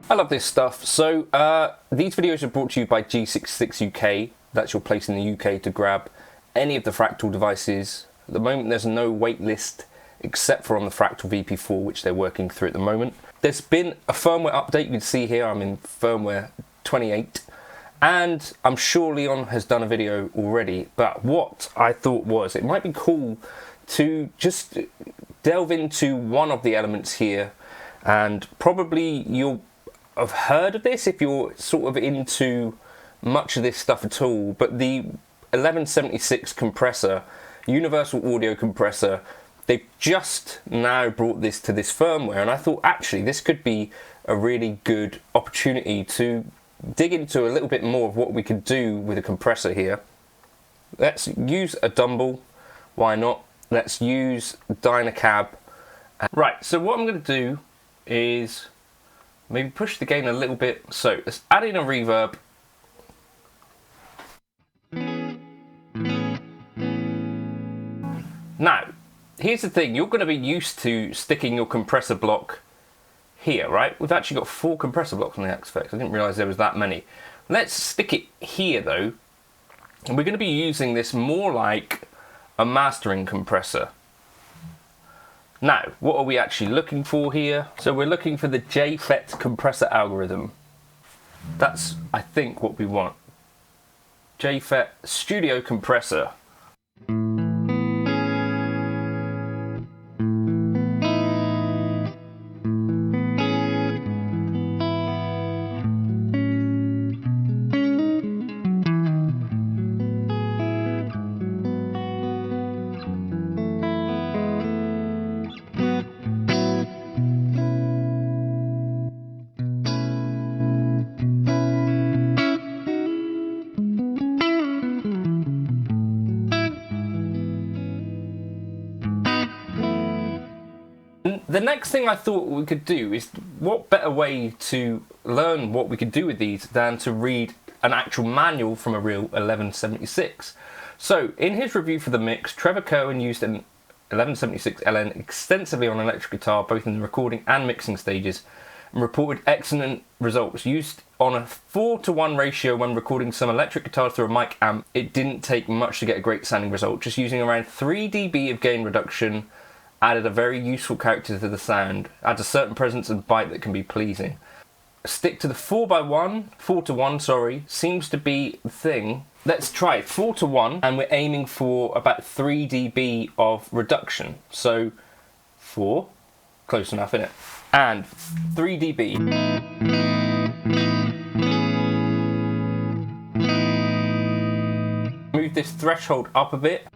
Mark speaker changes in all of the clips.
Speaker 1: I love this stuff. So these videos are brought to you by G66 UK. That's your place in the UK to grab any of the Fractal devices. At the moment there's no wait list except for on the Fractal VP4, which they're working through at the moment. There's been a firmware update. You can see here I'm in firmware 28, and I'm sure Leon has done a video already, but what I thought was it might be cool to just delve into one of the elements here, and probably you'll have heard of this if you're sort of into much of this stuff at all, but the 1176 compressor, universal audio compressor, they've just now brought this to this firmware, and I thought actually this could be a really good opportunity to dig into a little bit more of what we could do with a compressor here. Let's use a Dumble, why not? Let's use Dynacab. Right, so what I'm going to do is maybe push the gain a little bit. So let's add in a reverb. Now, here's the thing, you're going to be used to sticking your compressor block here, right? We've actually got 4 compressor blocks on the Axe-Fx. I didn't realise there was that many. Let's stick it here though, and we're going to be using this more like a mastering compressor. Now, what are we actually looking for here? So we're looking for the JFET compressor algorithm. That's, I think, what we want. JFET Studio Compressor. The next thing I thought we could do is, what better way to learn what we could do with these than to read an actual manual from a real 1176. So in his review for the mix, Trevor Cohen used an 1176 LN extensively on electric guitar, both in the recording and mixing stages, and reported excellent results. Used on a 4:1 ratio when recording some electric guitars through a mic amp, it didn't take much to get a great sounding result. Just using around 3 dB of gain reduction added a very useful character to the sound, adds a certain presence and bite that can be pleasing. Stick to the 4:1, sorry, seems to be the thing. Let's try it, 4:1, and we're aiming for about 3 dB of reduction. So 4, close enough, innit? And 3 dB. Move this threshold up a bit.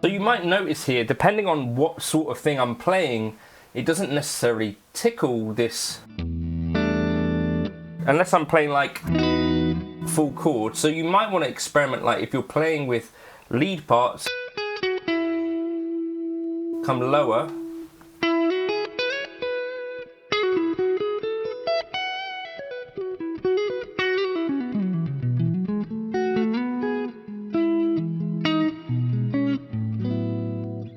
Speaker 1: So you might notice here, depending on what sort of thing I'm playing, it doesn't necessarily tickle this, unless I'm playing like full chord. So you might want to experiment, like if you're playing with lead parts, come lower.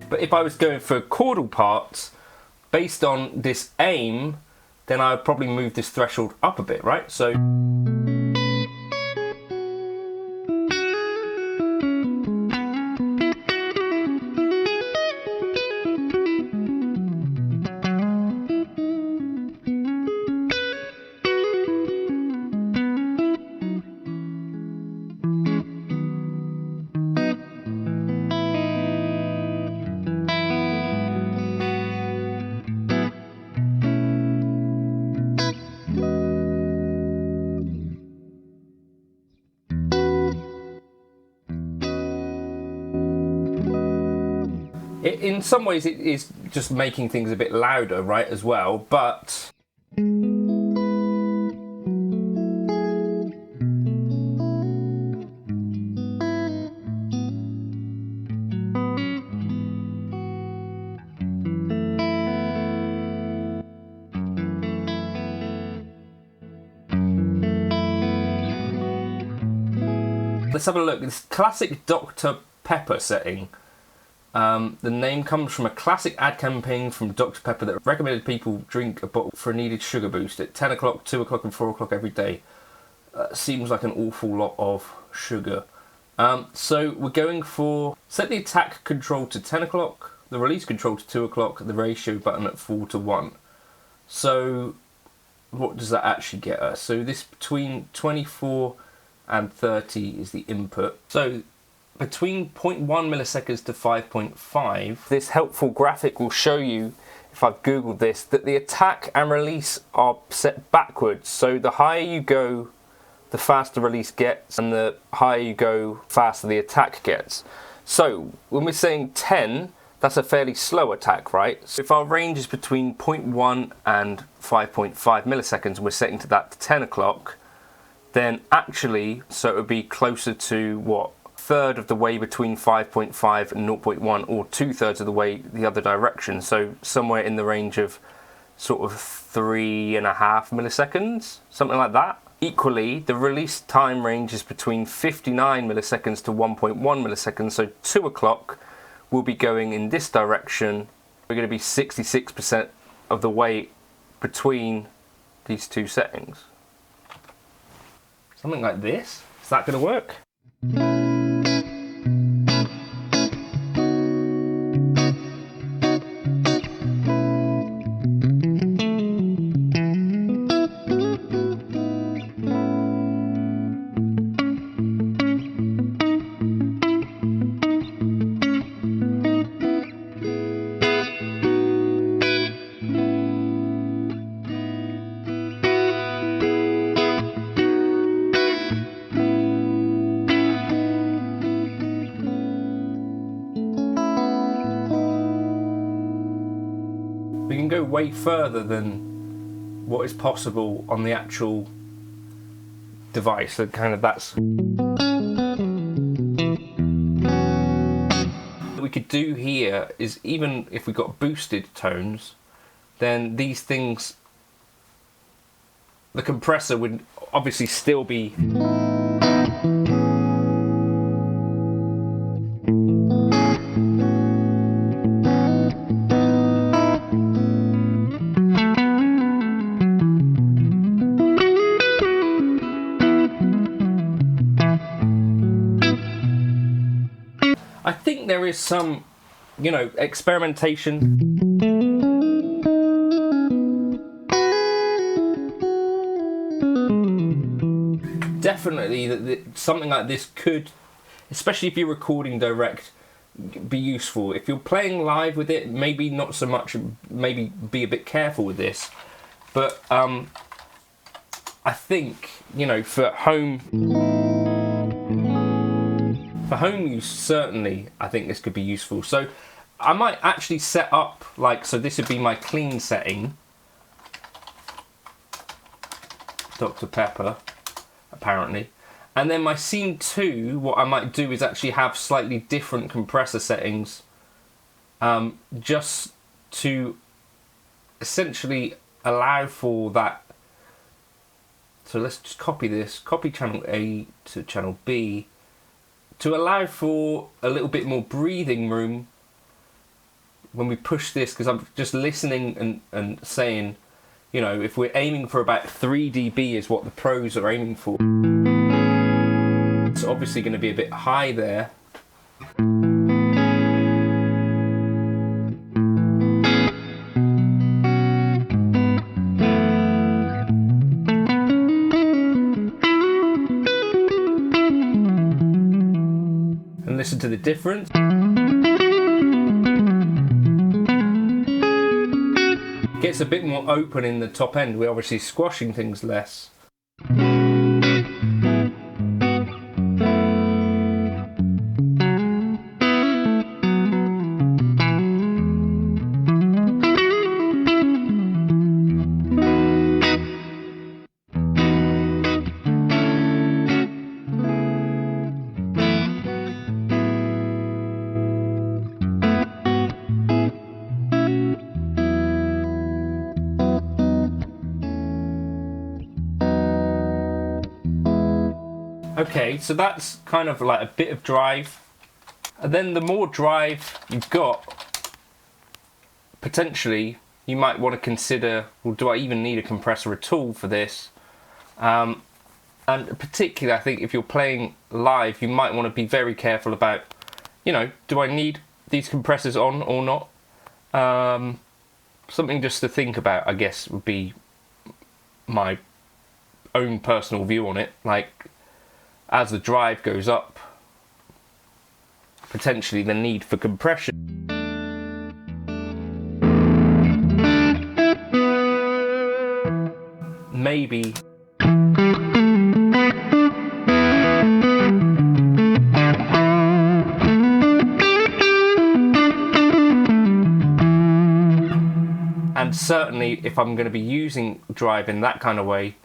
Speaker 1: But if I was going for chordal parts, based on this aim, then I would probably move this threshold up a bit, right? So in some ways it is just making things a bit louder, right, as well, but Let's have a look. This classic Dr. Pepper setting. The name comes from a classic ad campaign from Dr. Pepper that recommended people drink a bottle for a needed sugar boost at 10 o'clock, 2 o'clock and 4 o'clock every day. Seems like an awful lot of sugar. So we're going for set the attack control to 10 o'clock, the release control to 2 o'clock, the ratio button at 4 to 1. So what does that actually get us? So this between 24 and 30 is the input. So between 0.1 milliseconds to 5.5, this helpful graphic will show you, if I've googled this, that the attack and release are set backwards. So the higher you go, the faster release gets, and the higher you go, faster the attack gets. So when we're saying 10, that's a fairly slow attack, right? So if our range is between 0.1 and 5.5 milliseconds, and we're setting to that to 10 o'clock, then actually, so it would be closer to what? Third of the way between 5.5 and 0.1, or 2/3 of the way the other direction. So somewhere in the range of sort of 3.5 milliseconds, something like that. Equally, the release time range is between 59 milliseconds to 1.1 milliseconds. So 2 o'clock will be going in this direction. We're going to be 66% of the way between these two settings. Something like this. Is that going to work? We can go way further than what is possible on the actual device. So kind of that's what we could do here is, even if we got boosted tones, then these things, the compressor would obviously still be I think there is some, experimentation. Definitely that something like this could, especially if you're recording direct, be useful. If you're playing live with it, maybe not so much, maybe be a bit careful with this. But I think, for home use, certainly, I think this could be useful. So I might actually set up, so this would be my clean setting. Dr. Pepper, apparently. And then my scene 2, what I might do is actually have slightly different compressor settings, just to essentially allow for that. So let's just copy this, copy channel A to channel B, to allow for a little bit more breathing room when we push this, because I'm just listening and saying, if we're aiming for about 3 dB is what the pros are aiming for. It's obviously going to be a bit high there. And listen to the difference. Gets a bit more open in the top end. We're obviously squashing things less. Okay, so that's kind of like a bit of drive. And then the more drive you've got, potentially you might want to consider, well, do I even need a compressor at all for this? And particularly, I think if you're playing live, you might want to be very careful about, you know, do I need these compressors on or not? Something just to think about, I guess, would be my own personal view on it. Like, as the drive goes up, potentially the need for compression maybe. And certainly if I'm going to be using drive in that kind of way,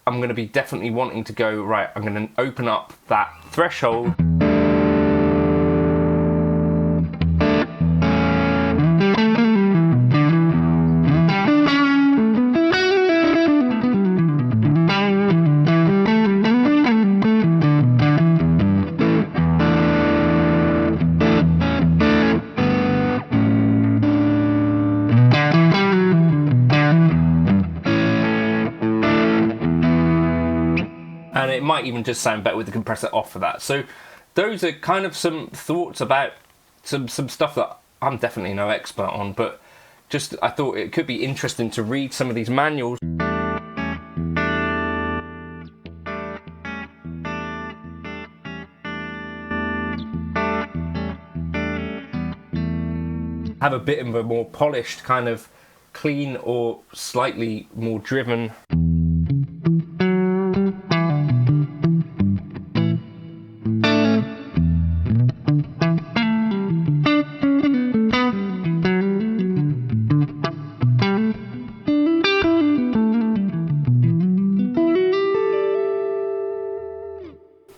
Speaker 1: I'm going to be definitely wanting to go, right, I'm going to open up that threshold. And it might even just sound better with the compressor off for that. So those are kind of some thoughts about some stuff that I'm definitely no expert on, but just I thought it could be interesting to read some of these manuals. Have a bit of a more polished, kind of clean or slightly more driven.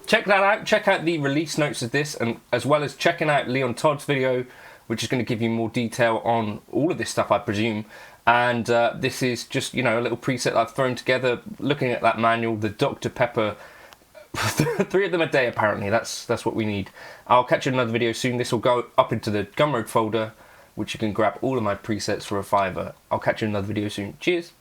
Speaker 1: Check that out, check out the release notes of this, and as well as checking out Leon Todd's video, which is going to give you more detail on all of this stuff, I presume. And this is just, you know, a little preset I've thrown together, looking at that manual, the Dr. Pepper, 3 of them a day apparently, that's what we need. I'll catch you in another video soon. This will go up into the Gumroad folder, which you can grab all of my presets for a £5. I'll catch you in another video soon. Cheers!